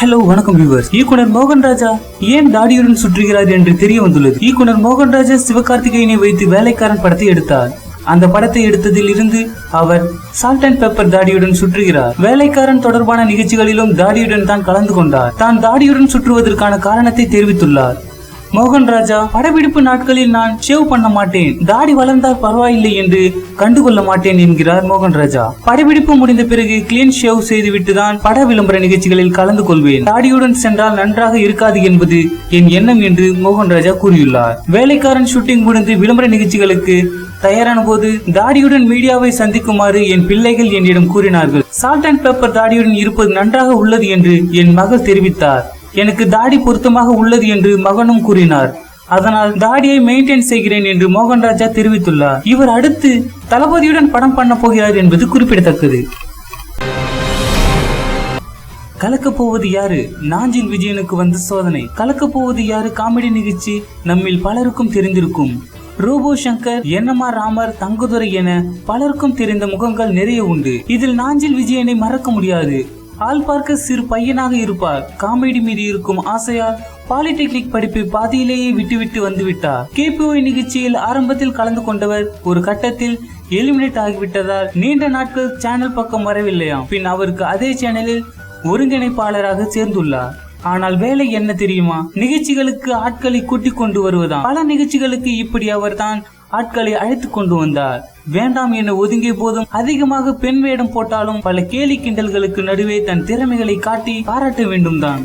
Hello வணக்கம் viewers. இயக்குனர் மோகன் ராஜா ஏன் தாடியுடன் சுற்றுகிறார் என்று தெரிய வந்துள்ளது. இயக்குனர் மோகன் ராஜா சிவகார்த்திகேயனை வைத்து வேலைக்காரன் படத்தை எடுத்தார். அந்த படத்தை எடுத்ததில் இருந்து அவர் சால்ட் அண்ட் பெப்பர் தாடியுடன் சுற்றுகிறார். வேலைக்காரன் தொடர்பான நிகழ்ச்சிகளிலும் தாடியுடன் தான் கலந்து கொண்டார். தான் தாடியுடன் சுற்றுவதற்கான காரணத்தை தெரிவித்துள்ளார். மோகன் ராஜா, படப்பிடிப்பு நாட்களில் நான் ஷேவ் பண்ண மாட்டேன், தாடி வளர்ந்தால் பரவாயில்லை என்று கண்டுகொள்ள மாட்டேன் என்கிறார் மோகன் ராஜா. படப்பிடிப்பு முடிந்த பிறகு கிளீன் ஷேவ் செய்துவிட்டு தான் பட விளம்பர நிகழ்ச்சிகளில் கலந்து கொள்வேன். தாடியுடன் சென்றால் நன்றாக இருக்காது என்பது என் எண்ணம் என்று மோகன் ராஜா கூறியுள்ளார். வேலைக்காரன் ஷூட்டிங் முடிந்து விளம்பர நிகழ்ச்சிகளுக்கு தயாரான போது தாடியுடன் மீடியாவை சந்திக்குமாறு என் பிள்ளைகள் என்னிடம் கூறினார்கள். சால்ட் அண்ட் பெப்பர் தாடியுடன் இருப்பது நன்றாக உள்ளது என்று என் மகள் தெரிவித்தார். எனக்கு தாடி பொருத்தமாக உள்ளது என்று மகனும் கூறினார். அதனால் தாடியை மெயின்டைன் செய்கிறேன் என்று மோகன் ராஜா தெரிவித்துள்ளார். இவர் அடுத்து தளபதியுடன் படம் பண்ண போகிறார் என்பது குறிப்பிடத்தக்கது. கலக்கப் போவது யாரு? நாஞ்சில் விஜயனுக்கு வந்த சோதனை. கலக்கப் போவது யாரு காமெடி நிகழ்ச்சி நம்மில் பலருக்கும் தெரிந்திருக்கும். ரோபோ சங்கர், என்எம்ஆர் ராமர், தங்கதுரை என பலருக்கும் தெரிந்த முகங்கள் நிறைய உண்டு. இதில் நாஞ்சில் விஜயனை மறக்க முடியாது. ஆள் பார்க்க சிறு பையனாக இருப்பார். காமெடி மீது இருக்கும் ஆசையால் பாலிடெக்னிக் படிப்பை பாதியிலேயே விட்டுவிட்டு வந்துவிட்டார். KPOI நிகழ்ச்சியில் ஆரம்பத்தில் கலந்து கொண்டவர் ஒரு கட்டத்தில் எலிமினேட் ஆகிவிட்டதால் நீண்ட நாட்கள் சேனல் பக்கம் வரவில்லையாம். பின் அவருக்கு அதே சேனலில் ஒருங்கிணைப்பாளராக சேர்ந்துள்ளார். ஆனால் வேலை என்ன தெரியுமா? நிகழ்ச்சிகளுக்கு ஆட்களை கூட்டிக் கொண்டு வருவதாம். பல நிகழ்ச்சிகளுக்கு இப்படி அவர் தான் ஆட்களை அழைத்து கொண்டு வந்தார். வேண்டாம் என ஒதுங்கிய போதும் அதிகமாக பெண் வேடம் போட்டாலும் பல கேலி கிண்டல்களுக்கு நடுவே தன் திறமைகளை காட்டி பாராட்ட வேண்டும் தான்.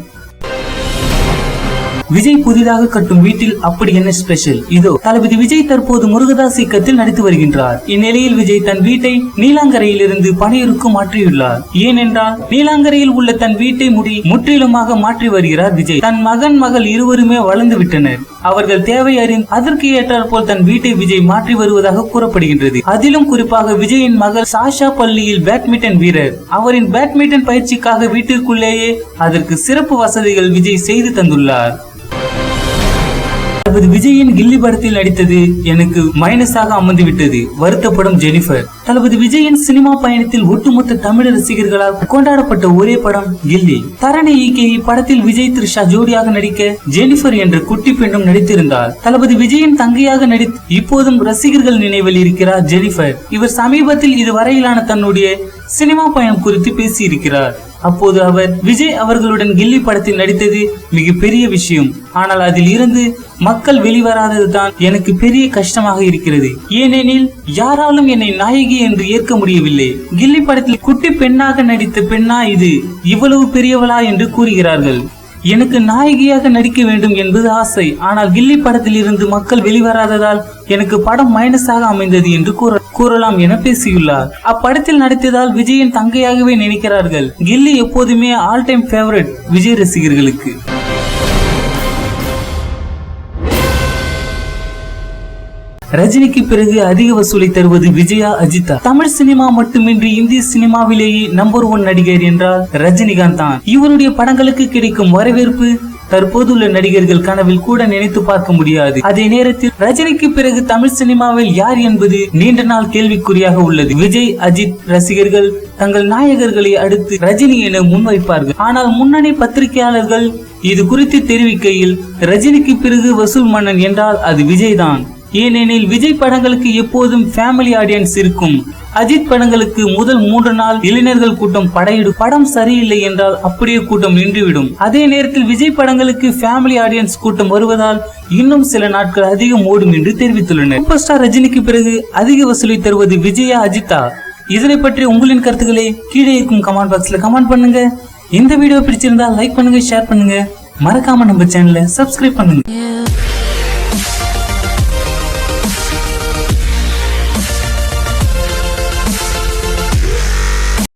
விஜய் புதிதாக கட்டும் வீட்டில் அப்படி என்ன ஸ்பெஷல்? இதோ தளபதி விஜய் தற்போது முருகதாஸ் இயக்கத்தில் நடித்து வருகின்றார். இந்நிலையில் விஜய் தன் வீட்டை நீலாங்கரையில் இருந்து பனையூருக்கு மாற்றியுள்ளார். ஏனென்றால் நீலாங்கரையில் உள்ள தன் வீட்டை முற்றிலுமாக மாற்றி வருகிறார் விஜய். தன் மகன் மகள் இருவருமே வளர்ந்து விட்டனர். அவர்கள் தேவை அறிந்து அதற்கு ஏற்றாற் போல் தன் வீட்டை விஜய் மாற்றி வருவதாக கூறப்படுகின்றது. அதிலும் குறிப்பாக விஜயின் மகள் சாஷா பள்ளியில் பேட்மிண்டன் வீரர். அவரின் பேட்மிண்டன் பயிற்சிக்காக வீட்டிற்குள்ளேயே அதற்கு சிறப்பு வசதிகள் விஜய் செய்து தந்துள்ளார். தளபதி விஜயின் கில்லி படத்தில் நடித்தது எனக்கு மைனஸாக அமர்ந்து விட்டது, வருத்தப்படும் ஜெனிஃபர். தளபதி விஜயின் சினிமா பயணத்தில் ஒட்டுமொத்த தமிழ் ரசிகர்களால் கொண்டாடப்பட்ட ஒரே படம் கில்லி. தரணி இயக்கிய படத்தில் விஜய் த்ரிஷா ஜோடியாக நடிக்க ஜெனிஃபர் என்ற குட்டி பெண்ணும் நடித்திருந்தார். தளபதி விஜயின் தங்கையாக நடித்து இப்போதும் ரசிகர்கள் நினைவில் இருக்கிறார் ஜெனிஃபர். இவர் சமீபத்தில் இதுவரையிலான தன்னுடைய சினிமா பயணம் குறித்து பேசியிருக்கிறார். அப்போது அவர் விஜய் அவர்களுடன் கில்லி படத்தில் நடித்தது மிகப்பெரிய விஷயம், ஆனால் அதில் இருந்து மக்கள் வெளிவராததுதான் எனக்கு பெரிய கஷ்டமாக இருக்கிறது. ஏனெனில் யாராலும் என்னை நாயகி என்று ஏற்க முடியவில்லை. கில்லி படத்தில் குட்டி பெண்ணாக நடித்த பெண்ணா இது, இவ்வளவு பெரியவளா என்று கூறுகிறார்கள். எனக்கு நாயகியாக நடிக்க வேண்டும் என்பது ஆசை, ஆனால் கில்லி படத்தில் இருந்து மக்கள் வெளிவராததால் எனக்கு படம் மைனஸாக அமைந்தது என்று கூறலாம் என பேசியுள்ளார். அப்படத்தில் நடித்ததால் விஜயின் தங்கையாகவே நினைக்கிறார்கள். கில்லி எப்போதுமே ஆல் டைம் ஃபேவரட் விஜய் ரசிகர்களுக்கு. ரஜினிக்கு பிறகு அதிக வசூலை தருவது விஜயா அஜித்தா? தமிழ் சினிமா மட்டுமின்றி இந்திய சினிமாவிலேயே நம்பர் 1 நடிகர் என்றால் ரஜினிகாந்த் தான். இவருடைய படங்களுக்கு கிடைக்கும் வரவேற்பு தற்போதுள்ள நடிகர்கள் கனவில் கூட நினைத்து பார்க்க முடியாது. அதே நேரத்தில் ரஜினிக்கு பிறகு தமிழ் சினிமாவில் யார் என்பது நீண்ட நாள் கேள்விக்குறியாக உள்ளது. விஜய் அஜித் ரசிகர்கள் தங்கள் நாயகர்களை அடுத்து ரஜினி என முன்வைப்பார்கள். ஆனால் முன்னணி பத்திரிகையாளர்கள் இது குறித்து தெரிவிக்கையில் ரஜினிக்கு பிறகு வசூல் மன்னன் என்றால் அது விஜய் தான். ஏனெனில் விஜய் படங்களுக்கு எப்போதும் ஃபேமிலி ஆடியன்ஸ் இருக்கும். அஜித் படங்களுக்கு முதல் 3 நாள் இளைஞர்கள் கூட்டம் படையிடும். படம் சரியில்லை என்றால் அப்படியே கூட்டம் நின்றுவிடும். அதே நேரத்தில் விஜய் படங்களுக்கு ஃபேமிலி ஆடியன்ஸ் கூட்டம் வருவதால் இன்னும் சில நாட்கள் அதிகம் ஓடும் என்று தெரிவித்துள்ளனர். சூப்பர் ஸ்டார் ரஜினிக்கு பிறகு அதிக வசூலை தருவது விஜயா அஜித்தா? இதனை பற்றி உங்களின் கருத்துக்களை கீழே இருக்கும் கமெண்ட் பாக்ஸ்ல கமெண்ட் பண்ணுங்க. இந்த வீடியோ பிடிச்சிருந்தா லைக் பண்ணுங்க, ஷேர் பண்ணுங்க, மறக்காம நம்ம சேனலை சப்ஸ்கிரைப் பண்ணுங்க.